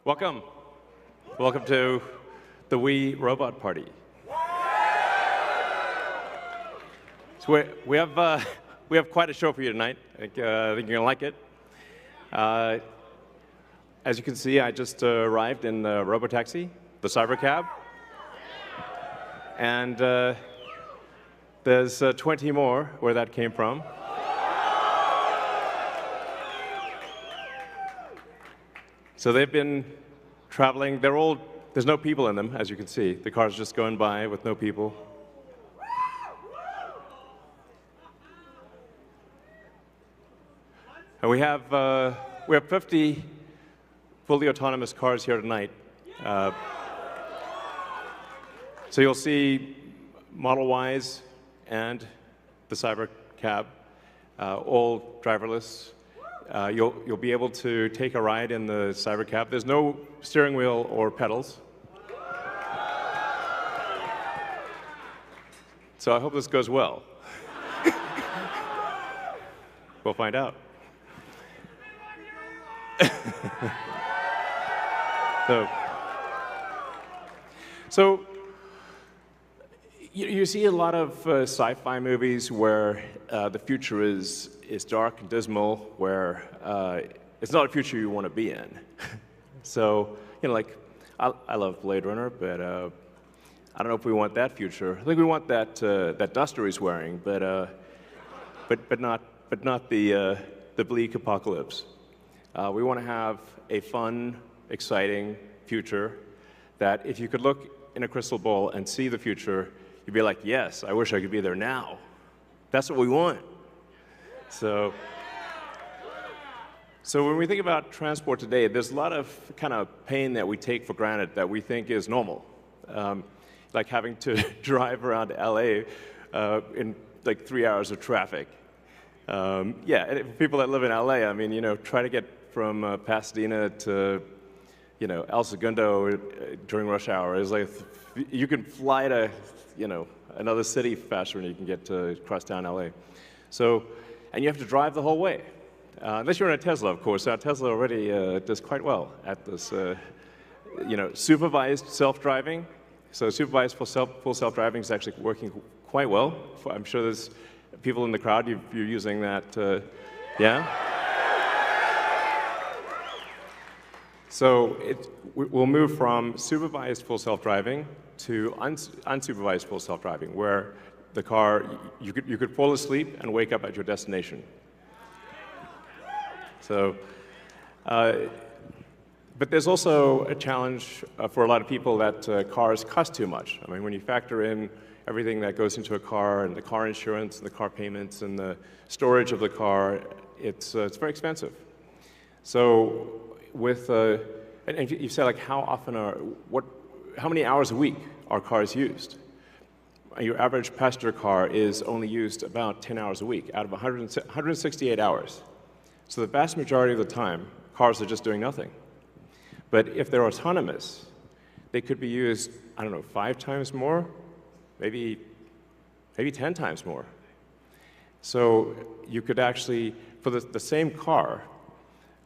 Welcome. Welcome to the Wii Robot Party. So we have quite a show for you tonight. I think you're going to like it. As you can see, I just arrived in the Robotaxi, the Cybercab. And there's 20 more where that came from. So they've been traveling. There's no people in them, as you can see. The car's just going by with no people. And we have 50 fully autonomous cars here tonight. So you'll see Model Ys and the Cybercab, all driverless. You'll be able to take a ride in the Cybercab. There's no steering wheel or pedals. So I hope this goes well. We'll find out. So you see a lot of sci-fi movies where the future is dark and dismal, where it's not a future you want to be in. So, like, I love Blade Runner, but I don't know if we want that future. I think we want that duster he's wearing, but not the bleak apocalypse. We want to have a fun, exciting future that if you could look in a crystal ball and see the future, you'd be like, yes, I wish I could be there now. That's what we want. So when we think about transport today, there's a lot of kind of pain that we take for granted that we think is normal. Like having to drive around LA in like 3 hours of traffic. Yeah, and for people that live in LA, I mean, try to get from Pasadena to, El Segundo during rush hour. It's like you can fly to, another city faster than you can get to crosstown LA. So, and you have to drive the whole way. Unless you're in a Tesla, of course. Our Tesla already does quite well at this, supervised self-driving. So supervised full self-driving is actually working quite well. I'm sure there's people in the crowd, you're using that, yeah? So we'll move from supervised full self-driving to unsupervised full self-driving, where the car, you could fall asleep and wake up at your destination. So, but there's also a challenge for a lot of people that cars cost too much. I mean, when you factor in everything that goes into a car, and the car insurance, and the car payments, and the storage of the car, it's very expensive. So with, and you say, like, how many hours a week are cars used? Your average passenger car is only used about 10 hours a week out of 168 hours. So the vast majority of the time, cars are just doing nothing. But if they're autonomous, they could be used, 5 times more, maybe 10 times more. So you could actually, for the same car,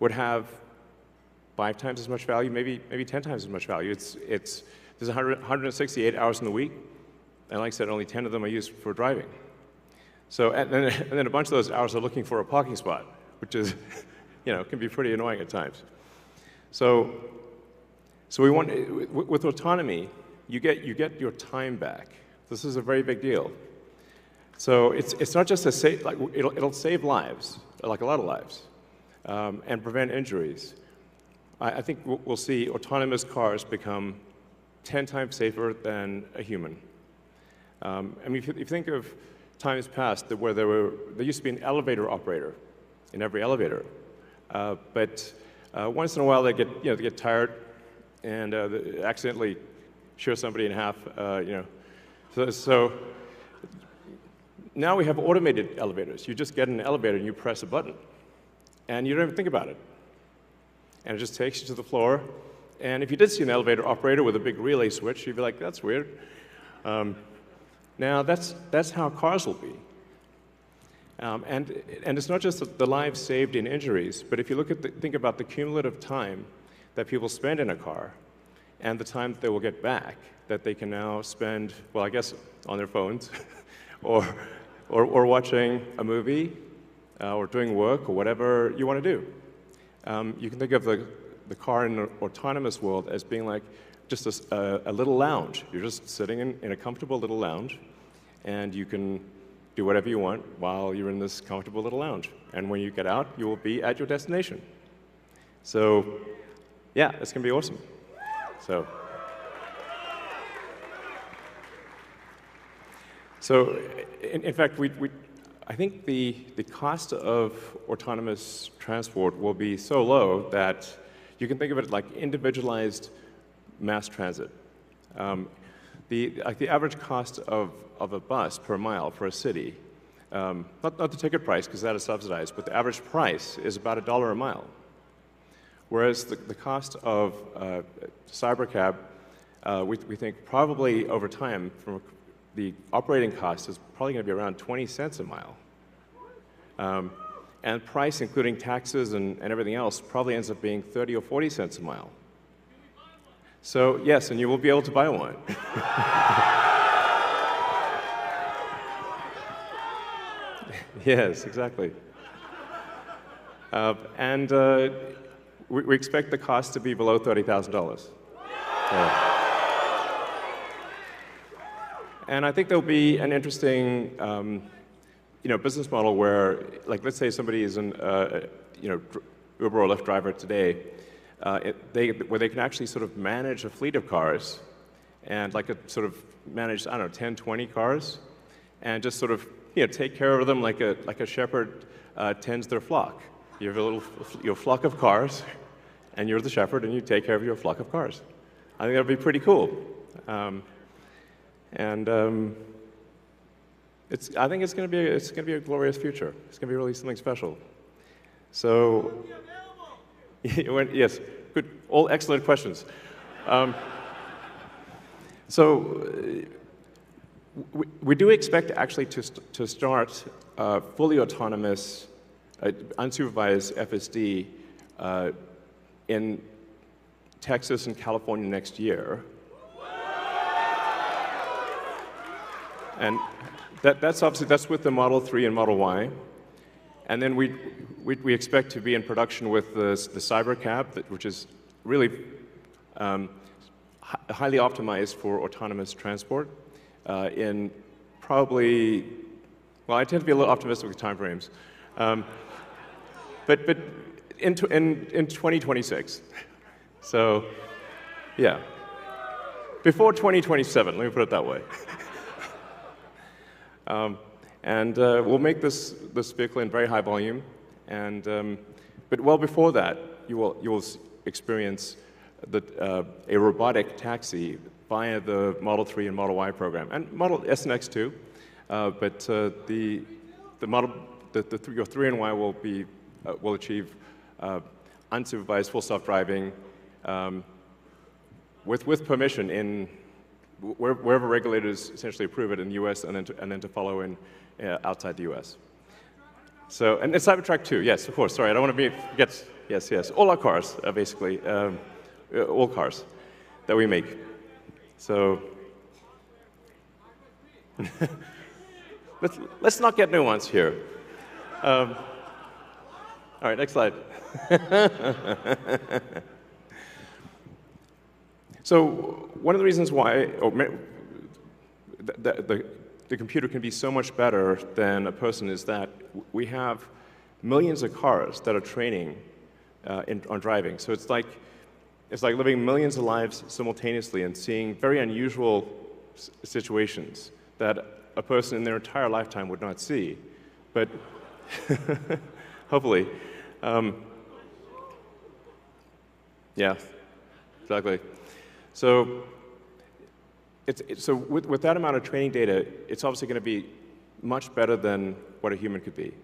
would have 5 times as much value, maybe 10 times as much value. There's 168 hours in the week, and like I said, only 10 of them are used for driving. So, and then a bunch of those hours are looking for a parking spot, which is, can be pretty annoying at times. So we want, with autonomy, you get your time back. This is a very big deal. So it's not just it'll save lives, like a lot of lives, and prevent injuries. I think we'll see autonomous cars become 10 times safer than a human. I mean, if you think of times past where there used to be an elevator operator in every elevator, but once in a while they get tired and they accidentally shear somebody in half, So now we have automated elevators. You just get in an elevator and you press a button, and you don't even think about it. And it just takes you to the floor. And if you did see an elevator operator with a big relay switch, you'd be like, that's weird. Now, that's how cars will be. And it's not just the lives saved in injuries, but if you think about the cumulative time that people spend in a car and the time that they will get back that they can now spend, well, I guess, on their phones or watching a movie or doing work or whatever you want to do. You can think of the car in an autonomous world as being like just a little lounge. You're just sitting in a comfortable little lounge, and you can do whatever you want while you're in this comfortable little lounge. And when you get out, you will be at your destination. So, yeah, it's going to be awesome. So in fact, I think the cost of autonomous transport will be so low that you can think of it like individualized mass transit. The average cost of a bus per mile for a city, not the ticket price, because that is subsidized, but the average price is about $1 a mile. Whereas the cost of Cybercab, we think probably over time, from the operating cost is probably going to be around 20 cents a mile. And price, including taxes and everything else, probably ends up being 30 or 40 cents a mile. So yes, and you will be able to buy one. Yes, exactly. And we expect the cost to be below $30,000. Yeah. And I think there'll be an interesting, business model where, like, let's say somebody is an, Uber or Lyft driver today, where they can actually sort of manage a fleet of cars, and sort of manage, I don't know, 10, 20 cars, and just sort of, take care of them like a shepherd tends their flock. You have a little flock of cars, and you're the shepherd, and you take care of your flock of cars. I think that'd be pretty cool. I think it's going to be a glorious future. It's going to be really something special. So, yes, good, all excellent questions. We do expect actually to start fully autonomous, unsupervised FSD in Texas and California next year. And that's with the Model 3 and Model Y. And then we expect to be in production with the Cybercab, which is really highly optimized for autonomous transport in probably, well, I tend to be a little optimistic with timeframes, but in 2026. So, yeah, before 2027. Let me put it that way. We'll make this vehicle in very high volume, but well before that, you will experience a robotic taxi via the Model 3 and Model Y program, and Model S and X too. But your 3 and Y will achieve unsupervised full self-driving with permission in wherever regulators essentially approve it in the U.S. and then to follow in outside the U.S. So, and it's Cybertruck too. Yes, of course. Sorry, I don't want to forget. Yes. All our cars, basically, all cars that we make. So, let's not get nuanced here. All right, next slide. So one of the reasons why the computer can be so much better than a person is that we have millions of cars that are training on driving. So it's like living millions of lives simultaneously and seeing very unusual situations that a person in their entire lifetime would not see. But hopefully, yeah, exactly. So, with that amount of training data, it's obviously going to be much better than what a human could be,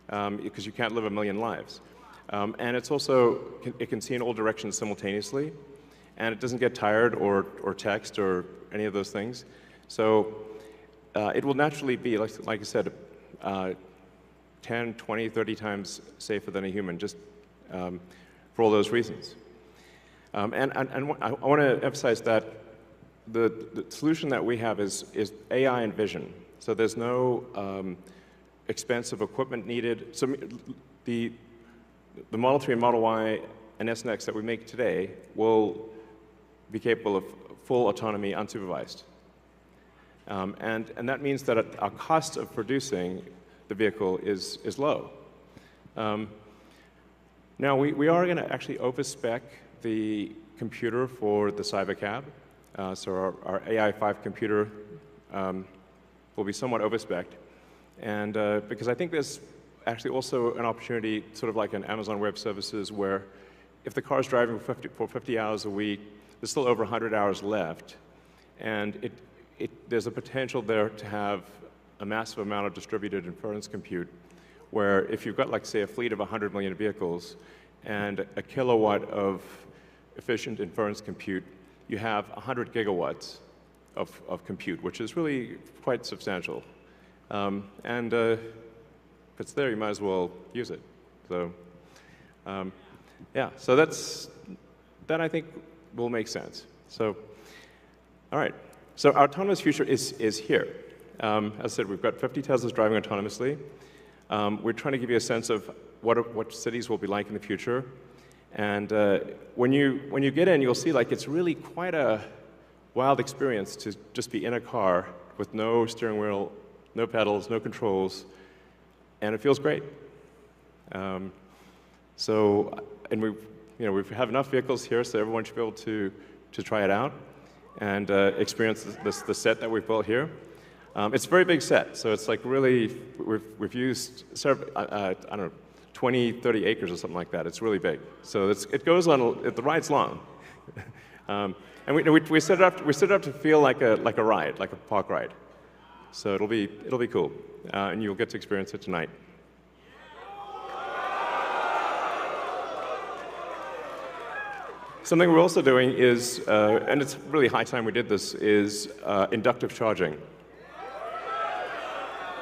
because you can't live a million lives. And it's also, it can see in all directions simultaneously, and it doesn't get tired or text or any of those things. So it will naturally be, like I said, 10, 20, 30 times safer than a human, just for all those reasons. And I want to emphasize that the solution that we have is AI and vision. So there's no expensive equipment needed. So the Model 3 and Model Y and S and X that we make today will be capable of full autonomy unsupervised. And that means that our cost of producing the vehicle is low. Now, we are going to actually overspec the computer for the Cybercab. So our AI5 computer will be somewhat overspec'd. And because I think there's actually also an opportunity, sort of like in Amazon Web Services, where if the car is driving for 50 hours a week, there's still over 100 hours left. And there's a potential there to have a massive amount of distributed inference compute, where if you've got, like, say, a fleet of 100 million vehicles and a kilowatt of efficient inference compute, you have 100 gigawatts of compute, which is really quite substantial. And if it's there, you might as well use it. So, yeah, so that I think will make sense. So, all right. So our autonomous future is here. As I said, we've got 50 Teslas driving autonomously. We're trying to give you a sense of what cities will be like in the future. And when you get in, you'll see, like, it's really quite a wild experience to just be in a car with no steering wheel, no pedals, no controls, and it feels great. So, and we have enough vehicles here, so everyone should be able to try it out and experience the set that we've built here. It's a very big set, so it's like really, we've used several, I don't know, 20, 30 acres or something like that. It's really big. So it goes on, the ride's long. And we set it up to feel like a ride, like a park ride. So it'll be cool, and you'll get to experience it tonight. Something we're also doing is, and it's really high time we did this, is inductive charging.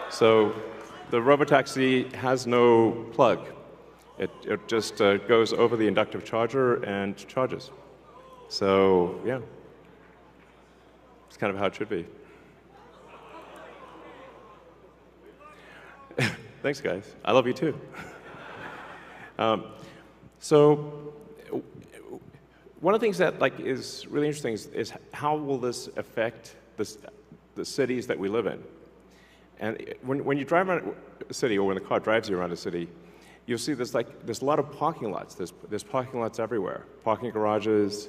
So the robotaxi has no plug. It just goes over the inductive charger and charges. So yeah, it's kind of how it should be. Thanks, guys. I love you too. So one of the things that, like, is really interesting is how will this affect the cities that we live in? And when you drive around a city, or when the car drives you around a city, you'll see there's a lot of parking lots. There's parking lots everywhere, parking garages.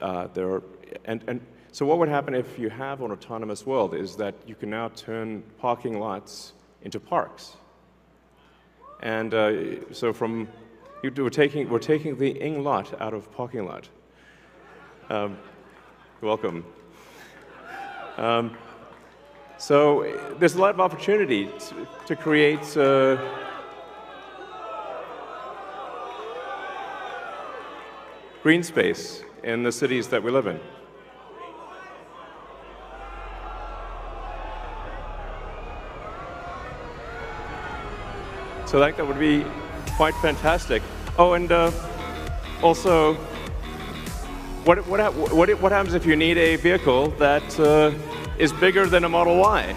And so what would happen if you have an autonomous world is that you can now turn parking lots into parks. And so we're taking the ing lot out of parking lot. Welcome. So there's a lot of opportunity to create green space in the cities that we live in. So that would be quite fantastic. Oh, and also, what happens if you need a vehicle that is bigger than a Model Y?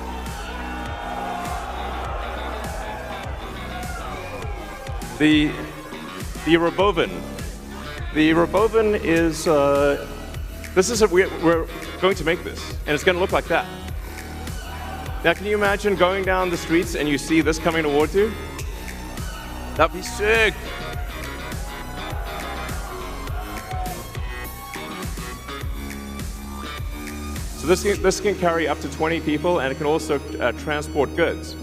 The Robovan. The Robovan is we're going to make this, and it's going to look like that. Now, can you imagine going down the streets and you see this coming towards you? That'd be sick. So this can carry up to 20 people, and it can also transport goods.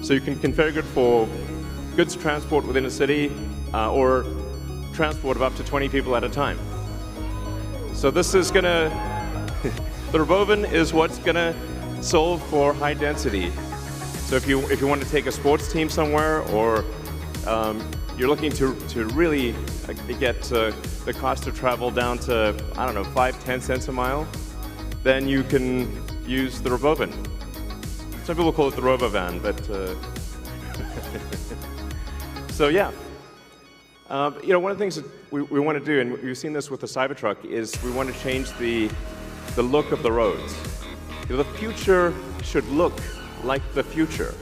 So you can configure it for goods transport within a city, or transport of up to 20 people at a time. So this is gonna, the Robovan is what's gonna solve for high density. So if you want to take a sports team somewhere, or you're looking to really get the cost of travel down to, I don't know, 5-10 cents a mile, then you can use the Robovan. Some people call it the Robovan, but so yeah. One of the things that we want to do, and we've seen this with the Cybertruck, is we want to change the look of the roads. The future should look like the future.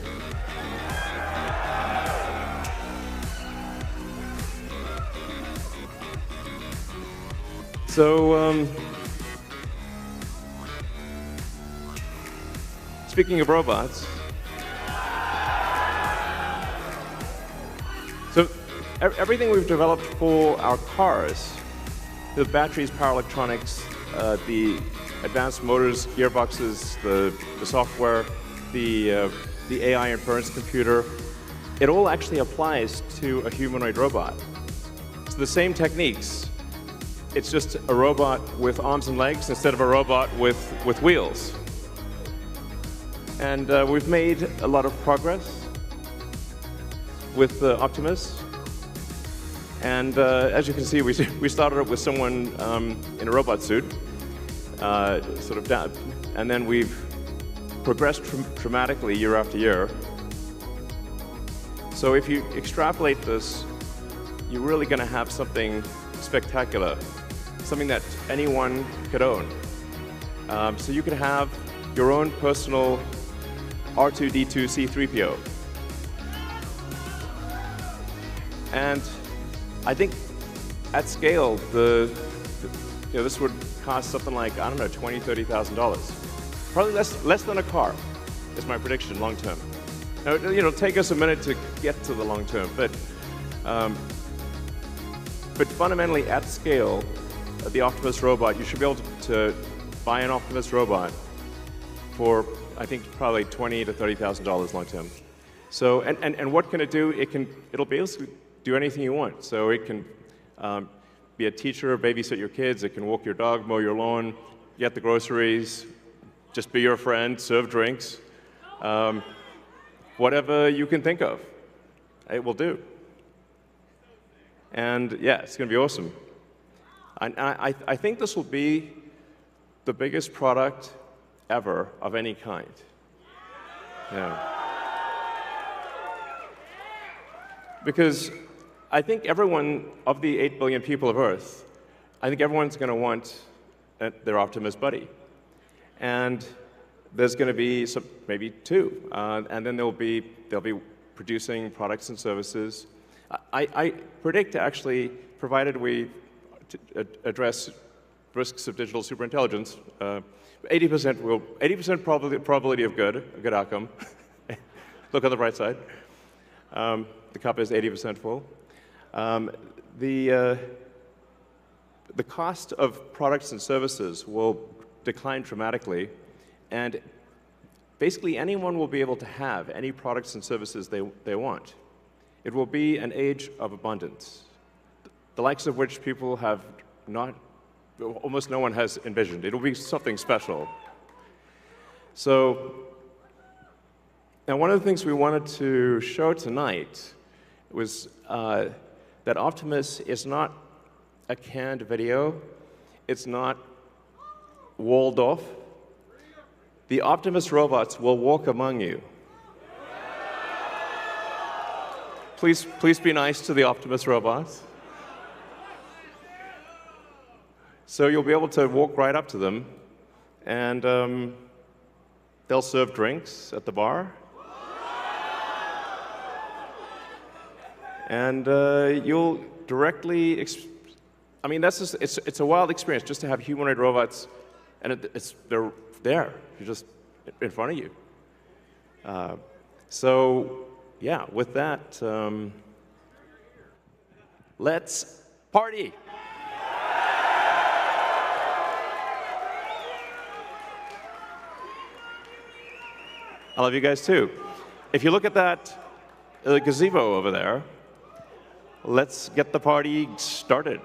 So, speaking of robots, so everything we've developed for our cars, the batteries, power electronics, the advanced motors, gearboxes, the software, the AI inference computer, it all actually applies to a humanoid robot. So the same techniques, it's just a robot with arms and legs instead of a robot with wheels. And we've made a lot of progress with Optimus. And as you can see, we started up with someone in a robot suit, sort of down, and then we've progressed dramatically year after year. So if you extrapolate this, you're really going to have something spectacular, something that anyone could own. So you could have your own personal R2-D2 C-3PO. And I think at scale, this would cost something like, I don't know, $20,000, $30,000. Probably less than a car, is my prediction, long term. Now, it'll take us a minute to get to the long term, but fundamentally, at scale, the Optimus robot, you should be able to buy an Optimus robot for, I think, probably $20,000 to $30,000 long term. So, and what can it do? It'll basically do anything you want. So it can be a teacher, babysit your kids. It can walk your dog, mow your lawn, get the groceries, just be your friend, serve drinks. Whatever you can think of, it will do. And yeah, it's going to be awesome. I think this will be the biggest product ever of any kind. Yeah. Because I think everyone, of the 8 billion people of Earth, I think everyone's going to want their Optimus buddy. And there's going to be maybe two, and then they'll be producing products and services. I predict, actually, provided we address risks of digital superintelligence, 80% probability of a good outcome. Look on the bright side. The cup is 80% full. The cost of products and services will decline dramatically, and basically anyone will be able to have any products and services they want. It will be an age of abundance, the likes of which people have almost no one has envisioned. It'll be something special. So, now one of the things we wanted to show tonight was that Optimus is not a canned video. It's not walled off. The Optimus robots will walk among you. Please be nice to the Optimus robots. So you'll be able to walk right up to them, and they'll serve drinks at the bar. And you'll directly, I mean, that's just, it's a wild experience just to have humanoid robots, and they're there, you're just in front of you. So, yeah, with that, let's party. I love you guys too. If you look at that gazebo over there, let's get the party started.